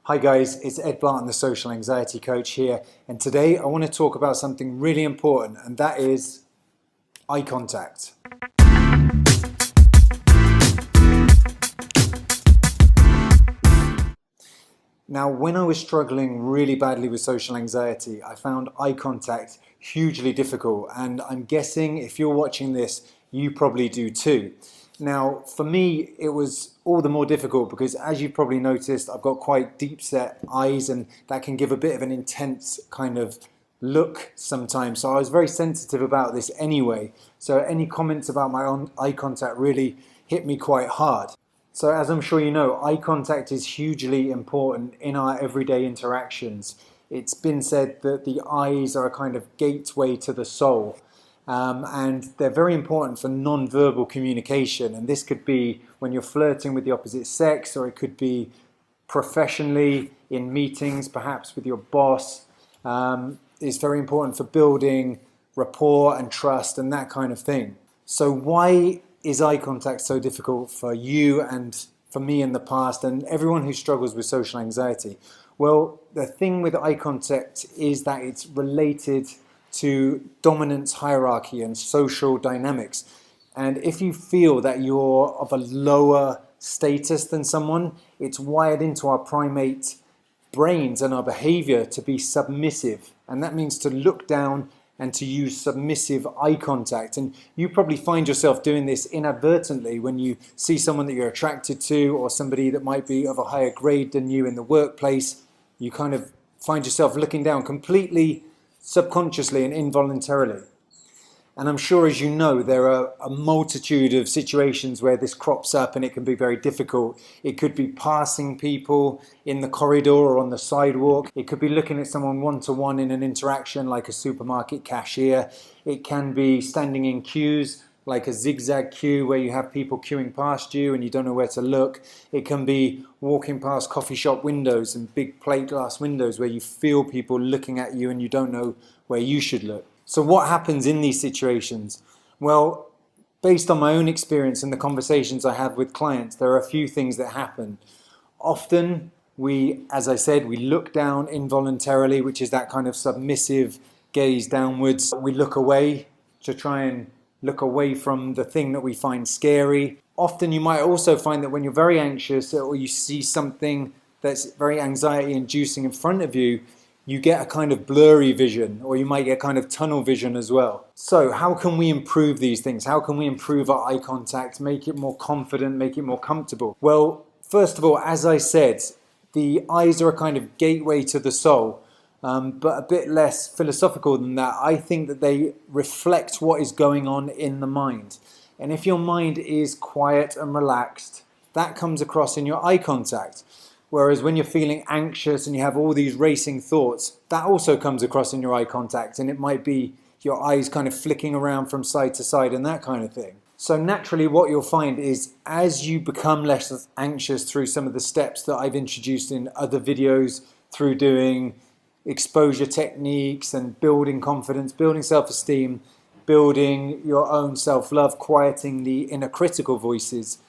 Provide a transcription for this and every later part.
Hi guys, it's Ed Blanton, the Social Anxiety Coach here, and today I want to talk about something really important, and that is eye contact. Now, when I was struggling really badly with social anxiety, I found eye contact hugely difficult, and I'm guessing if you're watching this, you probably do too. Now, for me, it was all the more difficult because, as you've probably noticed, I've got quite deep set eyes, and that can give a bit of an intense kind of look sometimes. So I was very sensitive about this anyway. So any comments about my own eye contact really hit me quite hard. So as I'm sure you know, eye contact is hugely important in our everyday interactions. It's been said that the eyes are a kind of gateway to the soul. And they're very important for non-verbal communication. And this could be when you're flirting with the opposite sex, or it could be professionally in meetings, perhaps with your boss. It's very important for building rapport and trust and that kind of thing. So why is eye contact so difficult for you and for me in the past and everyone who struggles with social anxiety? Well, the thing with eye contact is that it's related to dominance hierarchy and social dynamics. And if you feel that you're of a lower status than someone, it's wired into our primate brains and our behavior to be submissive. And that means to look down and to use submissive eye contact. And you probably find yourself doing this inadvertently when you see someone that you're attracted to or somebody that might be of a higher grade than you in the workplace. You kind of find yourself looking down completely subconsciously and involuntarily. And I'm sure, as you know, there are a multitude of situations where this crops up and it can be very difficult. It could be passing people in the corridor or on the sidewalk. It could be looking at someone one-to-one in an interaction like a supermarket cashier. It can be standing in queues like a zigzag queue where you have people queuing past you and you don't know where to look. It can be walking past coffee shop windows and big plate glass windows where you feel people looking at you and you don't know where you should look. So what happens in these situations? Well, based on my own experience and the conversations I have with clients, there are a few things that happen. Often as I said, we look down involuntarily, which is that kind of submissive gaze downwards. We look away to try and look away from the thing that we find scary. Often you might also find that when you're very anxious or you see something that's very anxiety inducing in front of you, you get a kind of blurry vision, or you might get kind of tunnel vision as well. So how can we improve these things? How can we improve our eye contact, make it more confident, make it more comfortable? Well, first of all, as I said, the eyes are a kind of gateway to the soul, but a bit less philosophical than that. I think that they reflect what is going on in the mind. And if your mind is quiet and relaxed, that comes across in your eye contact. Whereas when you're feeling anxious and you have all these racing thoughts, that also comes across in your eye contact, and it might be your eyes kind of flicking around from side to side and that kind of thing. So naturally what you'll find is as you become less anxious through some of the steps that I've introduced in other videos, through doing exposure techniques and building confidence, building self-esteem, building your own self-love, quieting the inner critical voices,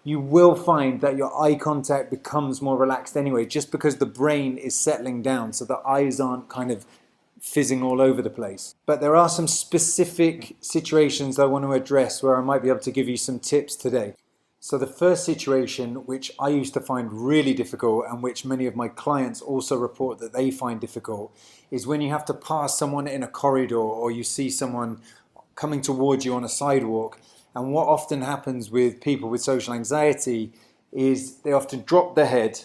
you will find that your eye contact becomes more relaxed anyway, just because the brain is settling down, so the eyes aren't kind of fizzing all over the place. But there are some specific situations I want to address where I might be able to give you some tips today. So the first situation, which I used to find really difficult and which many of my clients also report that they find difficult, is when you have to pass someone in a corridor or you see someone coming towards you on a sidewalk. And what often happens with people with social anxiety is they often drop their head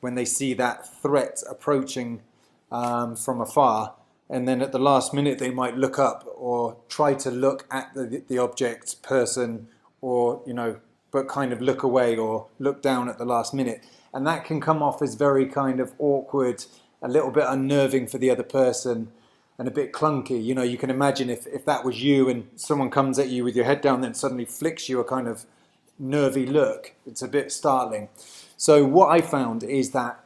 when they see that threat approaching from afar. And then at the last minute, they might look up or try to look at the object, person, or, but kind of look away or look down at the last minute. And that can come off as very kind of awkward, a little bit unnerving for the other person, and a bit clunky. You can imagine if that was you and someone comes at you with your head down, then suddenly flicks you a kind of nervy look. It's a bit startling. So what I found is that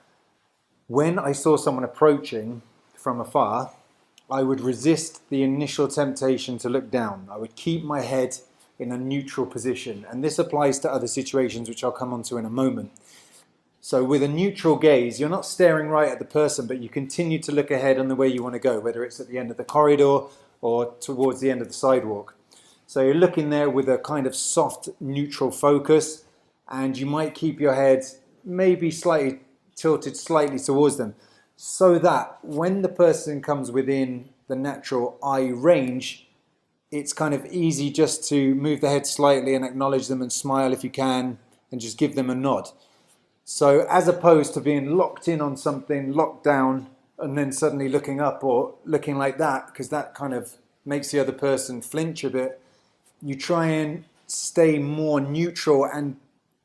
when I saw someone approaching from afar, I would resist the initial temptation to look down. I would keep my head in a neutral position. And this applies to other situations, which I'll come on to in a moment. So with a neutral gaze, you're not staring right at the person, but you continue to look ahead on the way you want to go, whether it's at the end of the corridor or towards the end of the sidewalk. So you're looking there with a kind of soft, neutral focus, and you might keep your head maybe slightly tilted slightly towards them, so that when the person comes within the natural eye range, it's kind of easy just to move the head slightly and acknowledge them and smile if you can, and just give them a nod. So as opposed to being locked in on something, locked down, and then suddenly looking up or looking like that, because that kind of makes the other person flinch a bit, you try and stay more neutral and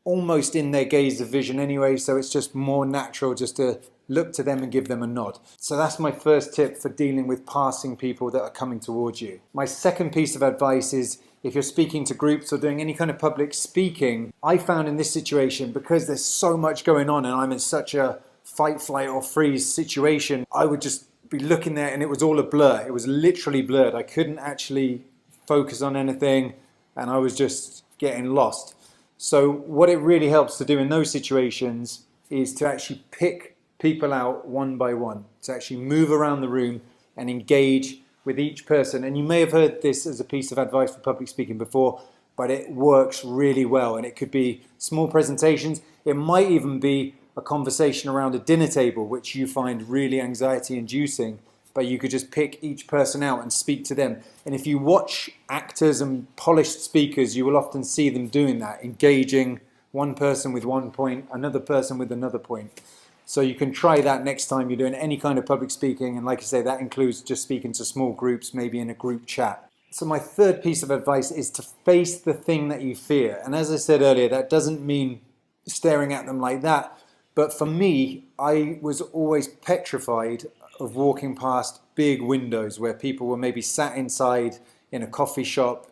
almost in their gaze of vision anyway, so it's just more natural just to look to them and give them a nod. So that's my first tip for dealing with passing people that are coming towards you. My second piece of advice is, if you're speaking to groups or doing any kind of public speaking, I found in this situation, because there's so much going on and I'm in such a fight, flight or freeze situation, I would just be looking there and it was all a blur. It was literally blurred. I couldn't actually focus on anything and I was just getting lost. So what it really helps to do in those situations is to actually pick people out one by one, to actually move around the room and engage with each person. And you may have heard this as a piece of advice for public speaking before, but it works really well. And it could be small presentations. It might even be a conversation around a dinner table, which you find really anxiety inducing, but you could just pick each person out and speak to them. And if you watch actors and polished speakers, you will often see them doing that, engaging one person with one point, another person with another point. So you can try that next time you're doing any kind of public speaking. And like I say, that includes just speaking to small groups, maybe in a group chat. So my third piece of advice is to face the thing that you fear. And as I said earlier, that doesn't mean staring at them like that. But for me, I was always petrified of walking past big windows where people were maybe sat inside in a coffee shop,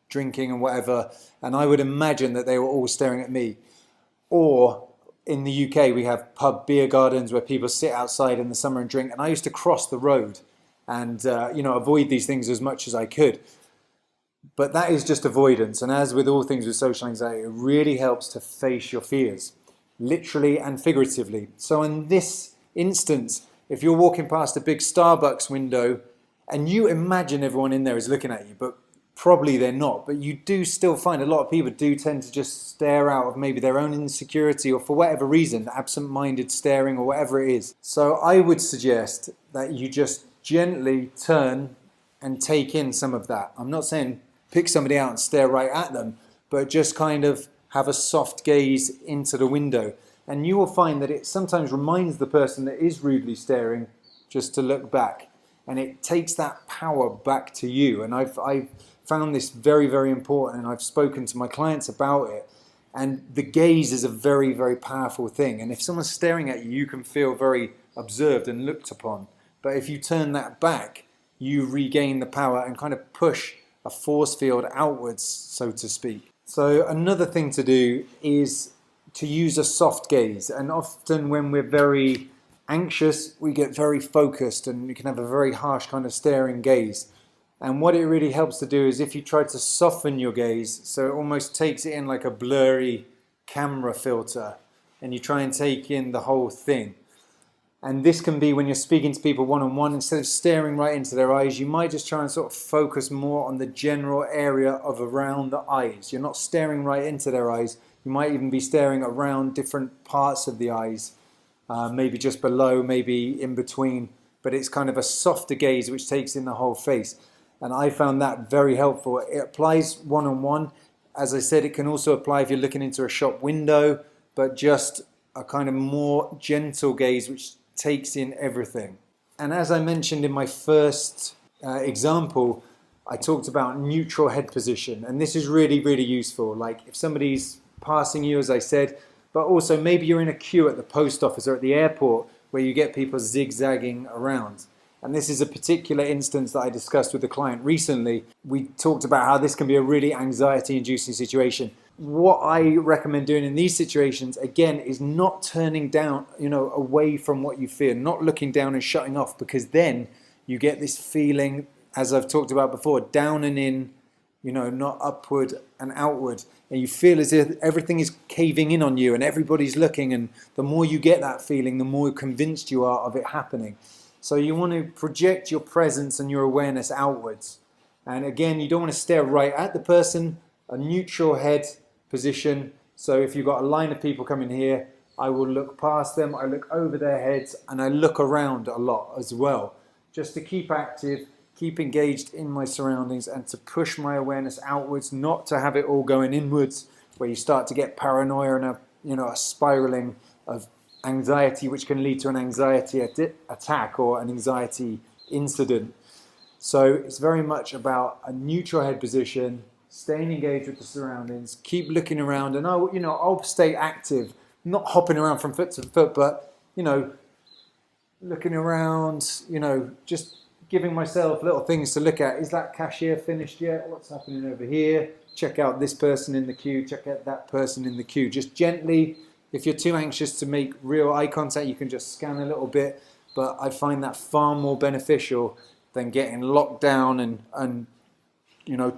drinking and whatever. And I would imagine that they were all staring at me. Or in the UK, we have pub beer gardens where people sit outside in the summer and drink. And I used to cross the road and, avoid these things as much as I could. But that is just avoidance. And as with all things with social anxiety, it really helps to face your fears, literally and figuratively. So in this instance, if you're walking past a big Starbucks window and you imagine everyone in there is looking at you, but probably they're not, but you do still find a lot of people do tend to just stare out of maybe their own insecurity or for whatever reason, absent-minded staring or whatever it is. So I would suggest that you just gently turn and take in some of that. I'm not saying pick somebody out and stare right at them, but just kind of have a soft gaze into the window. And you will find that it sometimes reminds the person that is rudely staring just to look back. And it takes that power back to you. And I've found this very, very important, and I've spoken to my clients about it. And the gaze is a very, very powerful thing. And if someone's staring at you, you can feel very observed and looked upon. But if you turn that back, you regain the power and kind of push a force field outwards, so to speak. So another thing to do is to use a soft gaze. And often when we're very anxious, we get very focused and we can have a very harsh kind of staring gaze. And what it really helps to do is if you try to soften your gaze, so it almost takes it in like a blurry camera filter, and you try and take in the whole thing. And this can be when you're speaking to people one-on-one, instead of staring right into their eyes, you might just try and sort of focus more on the general area of around the eyes. You're not staring right into their eyes. You might even be staring around different parts of the eyes, maybe just below, maybe in between, but it's kind of a softer gaze which takes in the whole face. And I found that very helpful. It applies one-on-one. As I said, it can also apply if you're looking into a shop window, but just a kind of more gentle gaze which takes in everything. And as I mentioned in my first example, I talked about neutral head position. And this is really, really useful. Like if somebody's passing you, as I said, but also maybe you're in a queue at the post office or at the airport where you get people zigzagging around. And this is a particular instance that I discussed with a client recently. We talked about how this can be a really anxiety-inducing situation. What I recommend doing in these situations, again, is not turning down, away from what you fear, not looking down and shutting off, because then you get this feeling, as I've talked about before, down and in, not upward and outward. And you feel as if everything is caving in on you and everybody's looking, and the more you get that feeling, the more convinced you are of it happening. So you want to project your presence and your awareness outwards. And again, you don't want to stare right at the person, a neutral head position. So if you've got a line of people coming here, I will look past them, I look over their heads, and I look around a lot as well, just to keep active, keep engaged in my surroundings, and to push my awareness outwards, not to have it all going inwards, where you start to get paranoia and a spiraling of anxiety, which can lead to an anxiety attack or an anxiety incident. So it's very much about a neutral head position, staying engaged with the surroundings, keep looking around, and I'll stay active, not hopping around from foot to foot, but looking around, just giving myself little things to look at. Is that cashier finished yet? What's happening over here? Check out this person in the queue, check out that person in the queue. Just gently, if you're too anxious to make real eye contact, you can just scan a little bit, but I find that far more beneficial than getting locked down and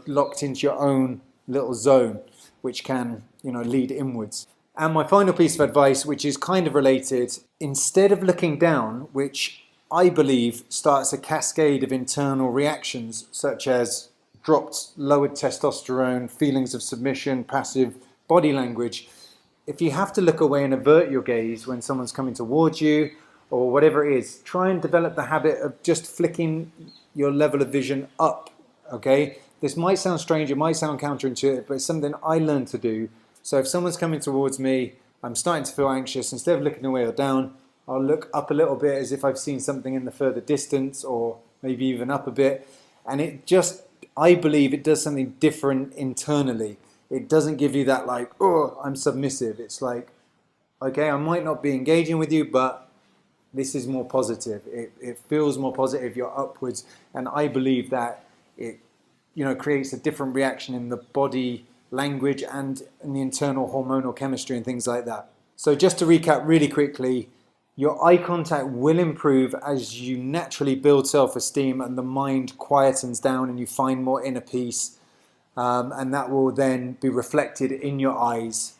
locked into your own little zone, which can lead inwards. And my final piece of advice, which is kind of related, instead of looking down, which I believe starts a cascade of internal reactions such as dropped, lowered testosterone, feelings of submission, passive body language. If you have to look away and avert your gaze when someone's coming towards you or whatever it is, try and develop the habit of just flicking your level of vision up, okay? This might sound strange, it might sound counterintuitive, but it's something I learned to do. So if someone's coming towards me, I'm starting to feel anxious, instead of looking away or down, I'll look up a little bit as if I've seen something in the further distance, or maybe even up a bit. And I believe it does something different internally. It doesn't give you that like, oh, I'm submissive. It's like, okay, I might not be engaging with you, but this is more positive. It feels more positive, you're upwards. And I believe that it creates a different reaction in the body language and in the internal hormonal chemistry and things like that. So just to recap really quickly, your eye contact will improve as you naturally build self-esteem and the mind quietens down and you find more inner peace, and that will then be reflected in your eyes.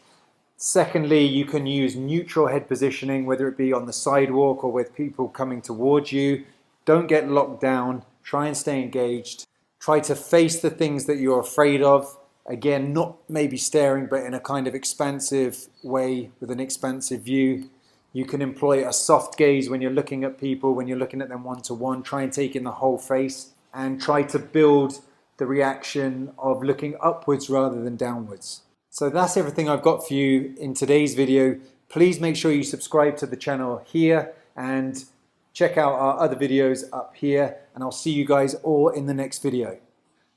Secondly, you can use neutral head positioning, whether it be on the sidewalk or with people coming towards you. Don't get locked down, try and stay engaged. Try to face the things that you're afraid of. Again, not maybe staring, but in a kind of expansive way with an expansive view. You can employ a soft gaze when you're looking at people, when you're looking at them one-to-one. Try and take in the whole face and try to build the reaction of looking upwards rather than downwards. So that's everything I've got for you in today's video. Please make sure you subscribe to the channel here and check out our other videos up here, and I'll see you guys all in the next video.